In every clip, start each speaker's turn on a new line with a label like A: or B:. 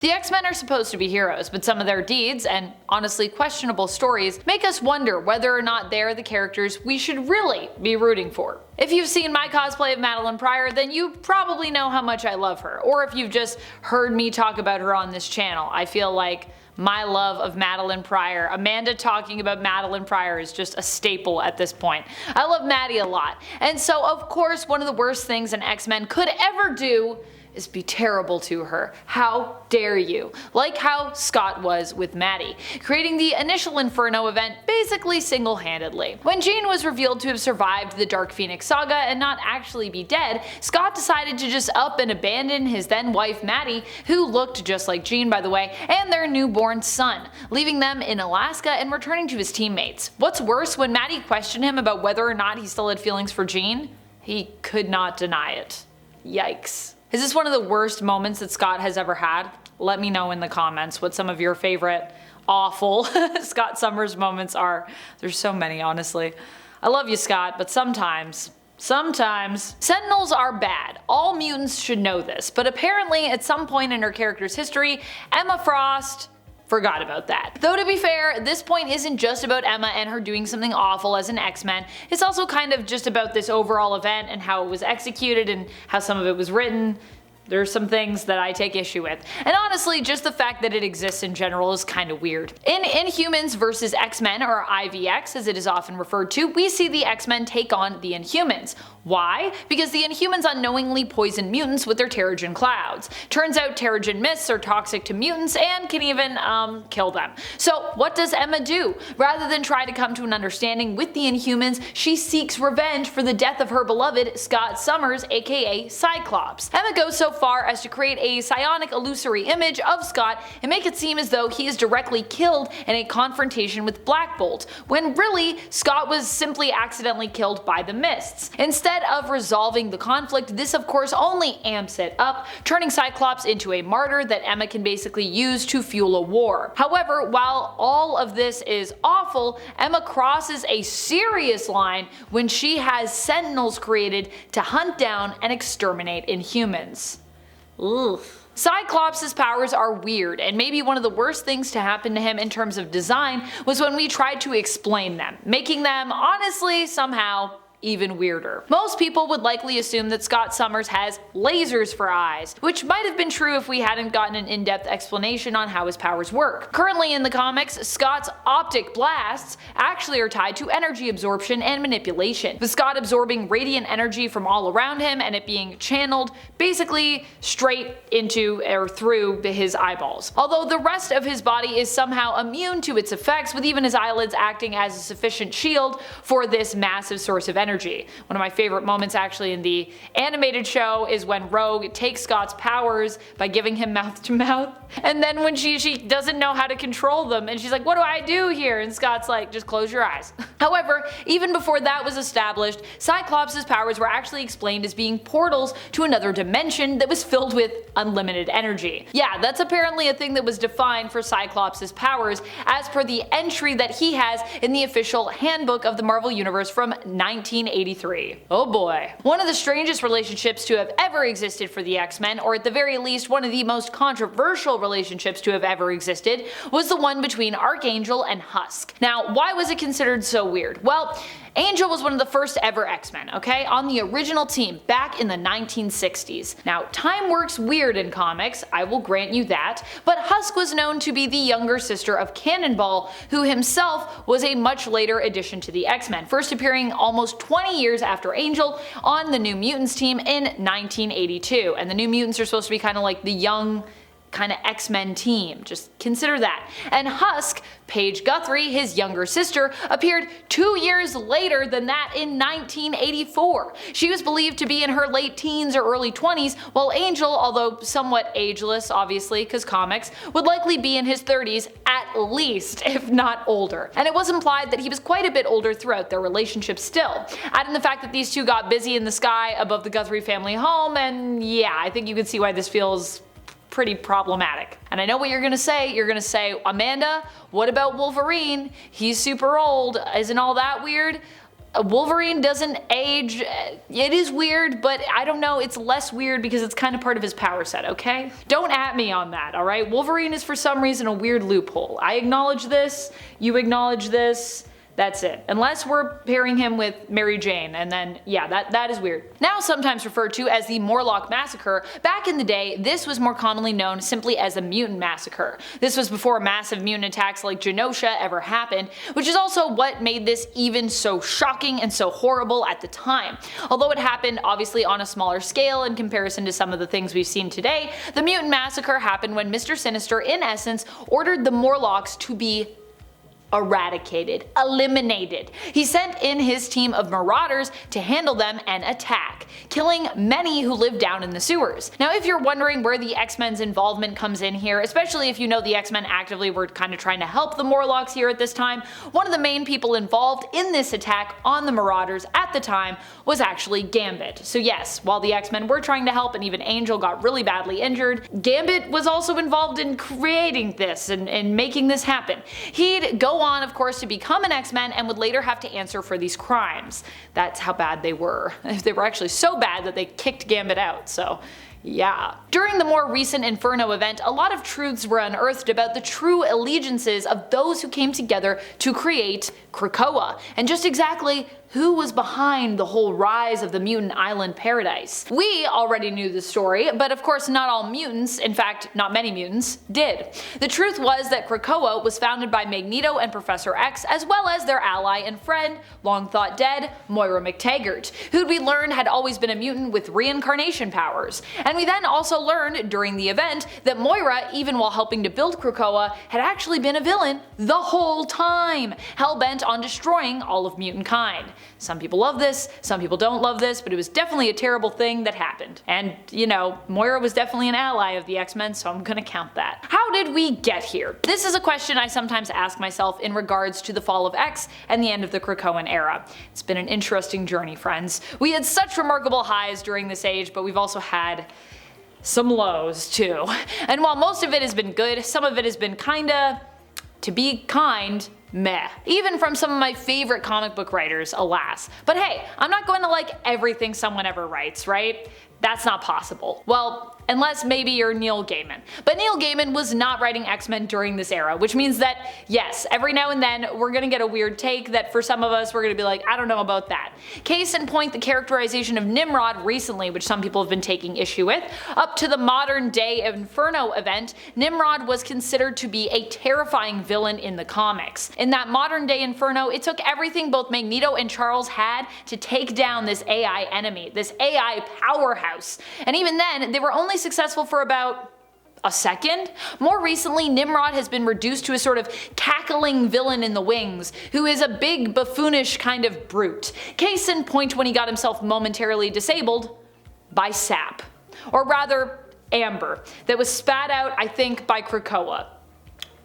A: The X-Men are supposed to be heroes, but some of their deeds, and honestly questionable stories, make us wonder whether or not they're the characters we should really be rooting for. If you've seen my cosplay of MADELYNE Pryor, then you probably know how much I love her, or if you've just heard me talk about her on this channel, I feel like my love of MADELYNE Pryor, Amanda talking about MADELYNE Pryor, is just a staple at this point. I love Maddie a lot, and so of course one of the worst things an X-Men could ever do is be terrible to her. How dare you? Like how Scott was with Maddie, creating the initial Inferno event basically single-handedly. When Jean was revealed to have survived the Dark Phoenix saga and not actually be dead, Scott decided to just up and abandon his then wife Maddie, who looked just like Jean by the way, and their newborn son, leaving them in Alaska and returning to his teammates. What's worse, when Maddie questioned him about whether or not he still had feelings for Jean, he could not deny it. Yikes. Is this one of the worst moments that Scott has ever had? Let me know in the comments what some of your favorite awful Scott Summers moments are. There's so many, honestly. I love you, Scott, but sometimes Sentinels are bad. All mutants should know this, but apparently at some point in her character's history, Emma Frost forgot about that. Though to be fair, this point isn't just about Emma and her doing something awful as an X-Men, it's also kind of just about this overall event and how it was executed and how some of it was written. There's some things that I take issue with. And honestly, just the fact that it exists in general is kind of weird. In Inhumans vs X-Men, or IVX as it is often referred to, we see the X-Men take on the Inhumans. Why? Because the Inhumans unknowingly poison mutants with their Terrigen clouds. Turns out Terrigen mists are toxic to mutants and can even, kill them. So what does Emma do? Rather than try to come to an understanding with the Inhumans, she seeks revenge for the death of her beloved Scott Summers, aka Cyclops. Emma goes so far as to create a psionic illusory image of Scott and make it seem as though he is directly killed in a confrontation with Black Bolt, when really Scott was simply accidentally killed by the mists. Instead of resolving the conflict, this of course only amps it up, turning Cyclops into a martyr that Emma can basically use to fuel a war. However, while all of this is awful, Emma crosses a serious line when she has Sentinels created to hunt down and exterminate Inhumans. Ugh. Cyclops' powers are weird, and maybe one of the worst things to happen to him in terms of design was when we tried to explain them, making them, honestly, somehow even weirder. Most people would likely assume that Scott Summers has lasers for eyes, which might have been true if we hadn't gotten an in-depth explanation on how his powers work. Currently in the comics, Scott's optic blasts actually are tied to energy absorption and manipulation, with Scott absorbing radiant energy from all around him and it being channeled basically straight into or through his eyeballs. Although the rest of his body is somehow immune to its effects, with even his eyelids acting as a sufficient shield for this massive source of energy. One of my favorite moments actually in the animated show is when Rogue takes Scott's powers by giving him mouth to mouth, and then when she doesn't know how to control them and she's like, what do I do here? And Scott's like, just close your eyes. However, even before that was established, Cyclops' powers were actually explained as being portals to another dimension that was filled with unlimited energy. Yeah, that's apparently a thing that was defined for Cyclops' powers as per the entry that he has in the official handbook of the Marvel Universe from 1983. Oh boy. One of the strangest relationships to have ever existed for the X-Men, or at the very least one of the most controversial relationships to have ever existed, was the one between Archangel and Husk. Now, why was it considered so weird? Well, Angel was one of the first ever X-Men, okay, on the original team back in the 1960s. Now, time works weird in comics, I will grant you that, but Husk was known to be the younger sister of Cannonball, who himself was a much later addition to the X-Men, first appearing almost 20 years after Angel on the New Mutants team in 1982, and the New Mutants are supposed to be kind of like the young kind of X-Men team, just consider that. And Husk, Paige Guthrie, his younger sister, appeared 2 years later than that in 1984. She was believed to be in her late teens or early 20s, while Angel, although somewhat ageless obviously because comics, would likely be in his 30s at least, if not older. And it was implied that he was quite a bit older throughout their relationship still. Add in the fact that these two got busy in the sky above the Guthrie family home, and yeah, I think you can see why this feels pretty problematic. And I know what you're gonna say. You're gonna say, Amanda, what about Wolverine? He's super old. Isn't all that weird? Wolverine doesn't age. It is weird, but I don't know, it's less weird because it's kind of part of his power set, okay? Don't at me on that, alright? Wolverine is for some reason a weird loophole. I acknowledge this, you acknowledge this, that's it. Unless we're pairing him with Mary Jane, and then yeah, that is weird. Now sometimes referred to as the Morlock Massacre, back in the day this was more commonly known simply as a mutant massacre. This was before massive mutant attacks like Genosha ever happened, which is also what made this even so shocking and so horrible at the time. Although it happened obviously on a smaller scale in comparison to some of the things we've seen today, the mutant massacre happened when Mr. Sinister in essence ordered the Morlocks to be eradicated, eliminated. He sent in his team of marauders to handle them and attack, killing many who lived down in the sewers. Now if you're wondering where the X-Men's involvement comes in here, especially if you know the X-Men actively were kind of trying to help the Morlocks here at this time, one of the main people involved in this attack on the marauders at the time was actually Gambit. So yes, while the X-Men were trying to help and even Angel got really badly injured, Gambit was also involved in creating this and making this happen. He'd go on, of course, to become an X-Men and would later have to answer for these crimes. That's how bad they were. They were actually so bad that they kicked Gambit out, so yeah. During the more recent Inferno event, a lot of truths were unearthed about the true allegiances of those who came together to create Krakoa, and just exactly who was behind the whole rise of the mutant island paradise. We already knew the story, but of course not all mutants, in fact not many mutants, did. The truth was that Krakoa was founded by Magneto and Professor X, as well as their ally and friend, long thought dead, Moira McTaggart, who we learned had always been a mutant with reincarnation powers. And we then also learned during the event that Moira, even while helping to build Krakoa, had actually been a villain the whole time, hell-bent on destroying all of mutant kind. Some people love this, some people don't love this, but it was definitely a terrible thing that happened. And, you know, Moira was definitely an ally of the X-Men, so I'm gonna count that. How did we get here? This is a question I sometimes ask myself in regards to the fall of X and the end of the Krakoan era. It's been an interesting journey, friends. We had such remarkable highs during this age, but we've also had some lows too. And while most of it has been good, some of it has been kinda, to be kind, meh. Even from some of my favorite comic book writers, alas. But hey, I'm not going to like everything someone ever writes, right? That's not possible. Well, unless maybe you're Neil Gaiman. But Neil Gaiman was not writing X-Men during this era, which means that, yes, every now and then we're gonna get a weird take that for some of us we're gonna be like, I don't know about that. Case in point, the characterization of Nimrod recently, which some people have been taking issue with. Up to the modern day Inferno event, Nimrod was considered to be a terrifying villain in the comics. In that modern day Inferno, it took everything both Magneto and Charles had to take down this AI enemy, this AI powerhouse. And even then, they were only successful for about a second? More recently, Nimrod has been reduced to a sort of cackling villain in the wings, who is a big buffoonish kind of brute. Case in point when he got himself momentarily disabled by sap. Or rather, amber, that was spat out, I think, by Krakoa.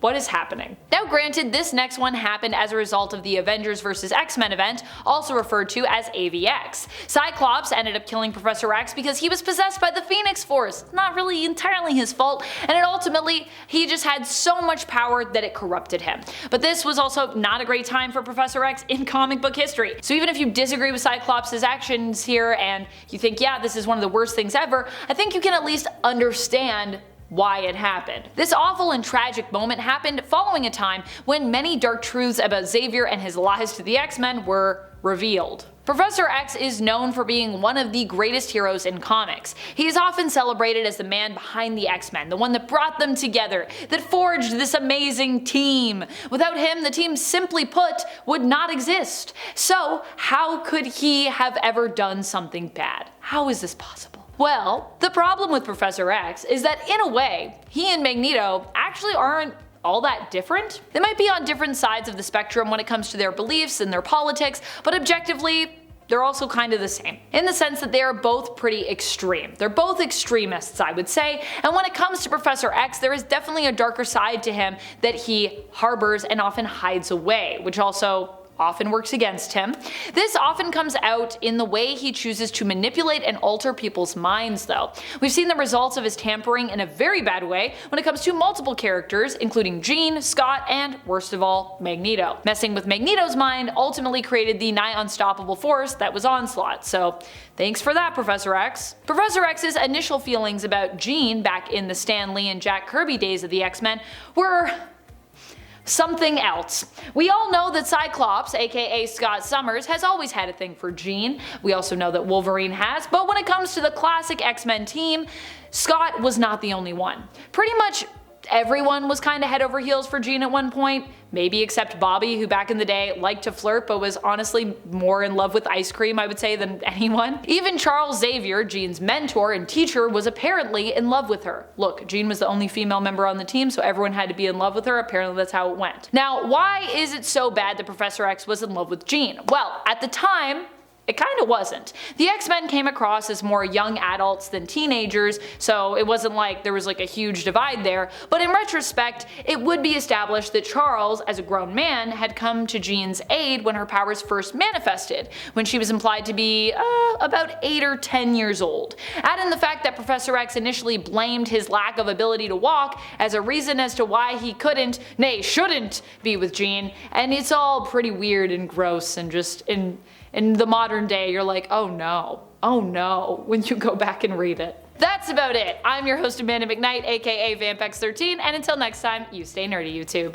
A: What is happening? Now granted, this next one happened as a result of the Avengers vs. X-Men event, also referred to as AVX. Cyclops ended up killing Professor X because he was possessed by the Phoenix Force. Not really entirely his fault, and ultimately he just had so much power that it corrupted him. But this was also not a great time for Professor X in comic book history. So even if you disagree with Cyclops' actions here and you think, yeah, this is one of the worst things ever, I think you can at least understand why it happened. This awful and tragic moment happened following a time when many dark truths about Xavier and his lies to the X-Men were revealed. Professor X is known for being one of the greatest heroes in comics. He is often celebrated as the man behind the X-Men, the one that brought them together, that forged this amazing team. Without him, the team, simply put, would not exist. So how could he have ever done something bad? How is this possible? Well, the problem with Professor X is that in a way, he and Magneto actually aren't all that different. They might be on different sides of the spectrum when it comes to their beliefs and their politics, but objectively, they're also kind of the same, in the sense that they are both pretty extreme. They're both extremists, I would say, and when it comes to Professor X, there is definitely a darker side to him that he harbors and often hides away, which also often works against him. This often comes out in the way he chooses to manipulate and alter people's minds though. We've seen the results of his tampering in a very bad way when it comes to multiple characters, including Jean, Scott, and, worst of all, Magneto. Messing with Magneto's mind ultimately created the nigh unstoppable force that was Onslaught, so thanks for that, Professor X. Professor X's initial feelings about Jean back in the Stan Lee and Jack Kirby days of the X-Men were something else. We all know that Cyclops, aka Scott Summers, has always had a thing for Jean. We also know that Wolverine has, but when it comes to the classic X-Men team, Scott was not the only one. Pretty much everyone was kinda head over heels for Jean at one point, maybe except Bobby, who back in the day liked to flirt but was honestly more in love with ice cream, I would say, than anyone. Even Charles Xavier, Jean's mentor and teacher, was apparently in love with her. Look, Jean was the only female member on the team, so everyone had to be in love with her. Apparently that's how it went. Now, why is it so bad that Professor X was in love with Jean? Well, at the time, it kinda wasn't. The X-Men came across as more young adults than teenagers, so it wasn't like there was like a huge divide there, but in retrospect, it would be established that Charles, as a grown man, had come to Jean's aid when her powers first manifested, when she was implied to be about 8 or 10 years old. Add in the fact that Professor X initially blamed his lack of ability to walk as a reason as to why he couldn't, nay shouldn't, be with Jean, and it's all pretty weird and gross and just in the modern day, you're like, oh no, when you go back and read it. That's about it. I'm your host Amanda McKnight, aka Vampex13, and until next time, you stay nerdy, YouTube.